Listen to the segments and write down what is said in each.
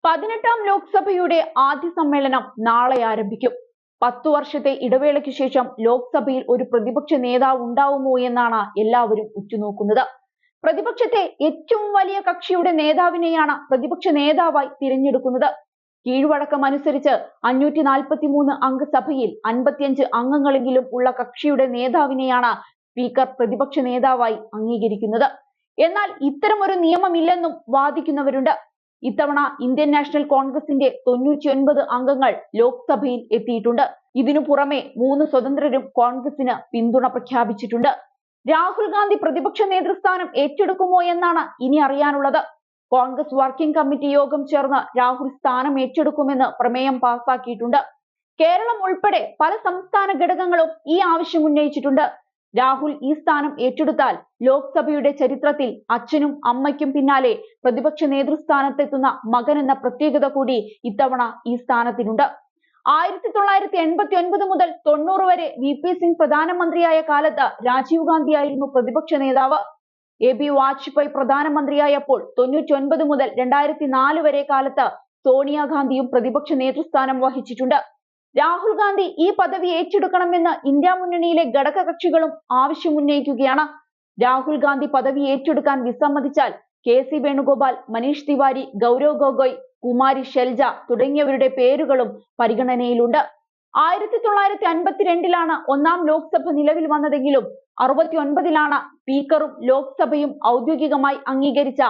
18ാം ലോക്സഭയുടെ ആദ്യ സമ്മേളനം നാളെ ആരംഭിക്കും. 10 വർഷത്തെ ഇടവേളയ്ക്ക് ശേഷം ലോക്സഭയിൽ ഒരു പ്രതിപക്ഷ നേതാവ് ഉണ്ടാവുമോ എന്നാണ് എല്ലാവരും ഉറ്റുനോക്കുന്നത്. പ്രതിപക്ഷത്തെ ഏറ്റവും വലിയ കക്ഷിയുടെ നേതാവിനെയാണ് പ്രതിപക്ഷ നേതാവായി തിരഞ്ഞെടുക്കുന്നത്. കീഴ്വഴക്കം അനുസരിച്ച് 543 അംഗ സഭയിൽ 55 അംഗങ്ങളെങ്കിലും ഉള്ള കക്ഷിയുടെ നേതാവിനെയാണ് സ്പീക്കർ പ്രതിപക്ഷ നേതാവായി അംഗീകരിക്കുന്നത്. എന്നാൽ ഇത്തരമൊരു നിയമമില്ലെന്നും വാദിക്കുന്നവരുണ്ട്. ഇത്തവണ ഇന്ത്യൻ നാഷണൽ കോൺഗ്രസിന്റെ 99 അംഗങ്ങൾ ലോക്സഭയിൽ എത്തിയിട്ടുണ്ട്. ഇതിനു പുറമെ 3 സ്വതന്ത്രരും കോൺഗ്രസിന് പിന്തുണ പ്രഖ്യാപിച്ചിട്ടുണ്ട്. രാഹുൽ ഗാന്ധി പ്രതിപക്ഷ നേതൃസ്ഥാനം ഏറ്റെടുക്കുമോ എന്നാണ് ഇനി അറിയാനുള്ളത്. കോൺഗ്രസ് വർക്കിംഗ് കമ്മിറ്റി യോഗം ചേർന്ന് രാഹുൽ സ്ഥാനം ഏറ്റെടുക്കുമെന്ന് പ്രമേയം പാസാക്കിയിട്ടുണ്ട്. കേരളം ഉൾപ്പെടെ പല സംസ്ഥാന ഘടകങ്ങളും ഈ ആവശ്യം ഉന്നയിച്ചിട്ടുണ്ട്. രാഹുൽ ഈ സ്ഥാനം ഏറ്റെടുത്താൽ ലോക്സഭയുടെ ചരിത്രത്തിൽ അച്ഛനും അമ്മയ്ക്കും പിന്നാലെ പ്രതിപക്ഷ നേതൃസ്ഥാനത്തെത്തുന്ന മകൻ എന്ന പ്രത്യേകത കൂടി ഇത്തവണ ഈ സ്ഥാനത്തിനുണ്ട്. 1989 മുതൽ 90 വരെ VP സിംഗ് പ്രധാനമന്ത്രിയായ കാലത്ത് രാജീവ് ഗാന്ധി ആയിരുന്നു പ്രതിപക്ഷ നേതാവ്. AB വാജ്പേയി പ്രധാനമന്ത്രിയായപ്പോൾ 99 മുതൽ 2004 വരെ കാലത്ത് സോണിയാഗാന്ധിയും പ്രതിപക്ഷ നേതൃസ്ഥാനം വഹിച്ചിട്ടുണ്ട്. രാഹുൽ ഗാന്ധി ഈ പദവി ഏറ്റെടുക്കണമെന്ന് ഇന്ത്യ മുന്നണിയിലെ ഘടകകക്ഷികളും ആവശ്യമുന്നയിക്കുകയാണ്. രാഹുൽ ഗാന്ധി പദവി ഏറ്റെടുക്കാൻ വിസമ്മതിച്ചാൽ KC വേണുഗോപാൽ, മനീഷ് തിവാരി, ഗൗരവ് ഗൊഗോയ്, കുമാരി ഷെൽജ തുടങ്ങിയവരുടെ പേരുകളും പരിഗണനയിലുണ്ട്. 1952 ഒന്നാം ലോക്സഭ നിലവിൽ വന്നതെങ്കിലും 69 സ്പീക്കറും ലോക്സഭയും ഔദ്യോഗികമായി അംഗീകരിച്ച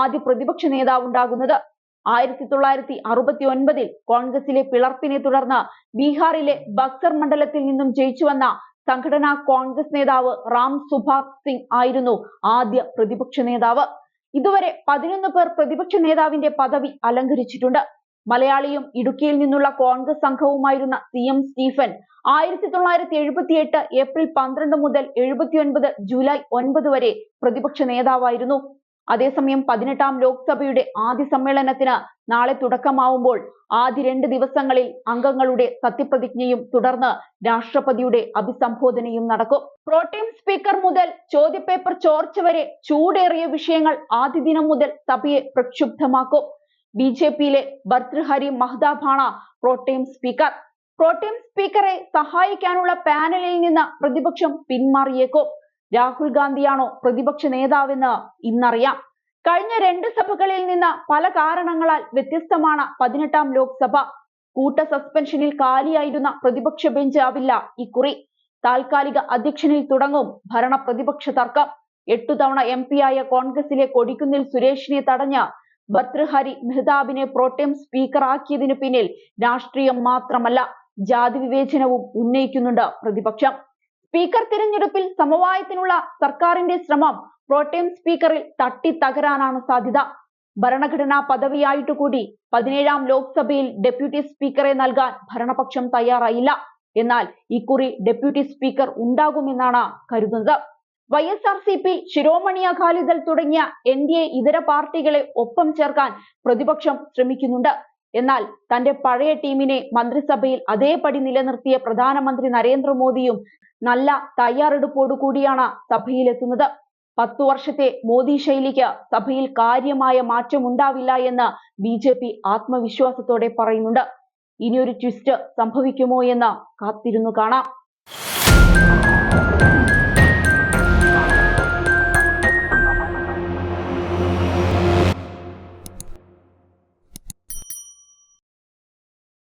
ആദ്യ പ്രതിപക്ഷ നേതാവുണ്ടാകുന്നത്. 1969 കോൺഗ്രസിലെ പിളർപ്പിനെ തുടർന്ന് ബീഹാറിലെ ബക്സർ മണ്ഡലത്തിൽ നിന്നും ജയിച്ചുവന്ന സംഘടനാ കോൺഗ്രസ് നേതാവ് റാം സുഭാഗ് സിംഗ് ആയിരുന്നു ആദ്യ പ്രതിപക്ഷ നേതാവ്. ഇതുവരെ 11 പേർ പ്രതിപക്ഷ നേതാവിന്റെ പദവി അലങ്കരിച്ചിട്ടുണ്ട്. മലയാളിയും ഇടുക്കിയിൽ നിന്നുള്ള കോൺഗ്രസ് അംഗവുമായിരുന്ന CM സ്റ്റീഫൻ 1978 ഏപ്രിൽ 12 മുതൽ 79 ജൂലൈ 9 വരെ പ്രതിപക്ഷ നേതാവായിരുന്നു. അതേസമയം 18ാം ലോക്സഭയുടെ ആദ്യ സമ്മേളനത്തിന് നാളെ തുടക്കമാവുമ്പോൾ ആദ്യ 2 ദിവസങ്ങളിൽ അംഗങ്ങളുടെ സത്യപ്രതിജ്ഞയും തുടർന്ന് രാഷ്ട്രപതിയുടെ അഭിസംബോധനയും നടക്കും. പ്രോട്ടേം സ്പീക്കർ മുതൽ ചോദ്യപേപ്പർ ചോർച്ച വരെ ചൂടേറിയ വിഷയങ്ങൾ ആദ്യ ദിനം മുതൽ സഭയെ പ്രക്ഷുബ്ധമാക്കും. BJPയിലെ ഭർതൃഹരി മഹ്താബാണ് പ്രോട്ടേം സ്പീക്കർ. പ്രോട്ടേം സ്പീക്കറെ സഹായിക്കാനുള്ള പാനലിൽ നിന്ന് പ്രതിപക്ഷം പിന്മാറിയേക്കും. രാഹുൽ ഗാന്ധിയാണോ പ്രതിപക്ഷ നേതാവെന്ന് ഇന്നറിയാം. കഴിഞ്ഞ 2 സഭകളിൽ നിന്ന് പല കാരണങ്ങളാൽ വ്യത്യസ്തമാണ് 18ാം ലോക്സഭ. കൂട്ട സസ്പെൻഷനിൽ കാലിയായിരുന്ന പ്രതിപക്ഷ ബെഞ്ച് ആവില്ല ഇക്കുറി. താൽക്കാലിക അധ്യക്ഷനിൽ തുടങ്ങും ഭരണ പ്രതിപക്ഷ തർക്കം. 8 തവണ MP ആയ കോൺഗ്രസിലെ കൊടിക്കുന്നിൽ സുരേഷിനെ തടഞ്ഞ ഭർതൃഹരി മെഹ്താബിനെ പ്രോട്ടേം സ്പീക്കർ ആക്കിയതിനു പിന്നിൽ രാഷ്ട്രീയം മാത്രമല്ല, ജാതി വിവേചനവും ഉന്നയിക്കുന്നുണ്ട് പ്രതിപക്ഷം. സ്പീക്കർ തിരഞ്ഞെടുപ്പിൽ സമവായത്തിനുള്ള സർക്കാരിന്റെ ശ്രമം പ്രോട്ടേം സ്പീക്കറിൽ തട്ടിത്തകരാനാണ് സാധ്യത. ഭരണഘടനാ പദവിയായിട്ട് കൂടി 17ാം ലോക്സഭയിൽ ഡെപ്യൂട്ടി സ്പീക്കറെ നൽകാൻ ഭരണപക്ഷം തയ്യാറായില്ല. എന്നാൽ ഇക്കുറി ഡെപ്യൂട്ടി സ്പീക്കർ ഉണ്ടാകുമെന്നാണ് കരുതുന്നത്. YSRCP, ശിരോമണി അകാലിദൾ തുടങ്ങിയ NDA ഇതര പാർട്ടികളെ ഒപ്പം ചേർക്കാൻ പ്രതിപക്ഷം ശ്രമിക്കുന്നുണ്ട്. എന്നാൽ തന്റെ പഴയ ടീമിനെ മന്ത്രിസഭയിൽ അതേപടി നിലനിർത്തിയ പ്രധാനമന്ത്രി നരേന്ദ്രമോദിയും നല്ല തയ്യാറെടുപ്പോടുകൂടിയാണ് സഭയിലെത്തുന്നത്. 10 വർഷത്തെ മോദി ശൈലിക്ക് സഭയിൽ കാര്യമായ മാറ്റമുണ്ടാവില്ല എന്ന് BJP ആത്മവിശ്വാസത്തോടെ പറയുന്നുണ്ട്. ഇനിയൊരു ട്വിസ്റ്റ് സംഭവിക്കുമോ എന്ന് കാത്തിരുന്നു കാണാം.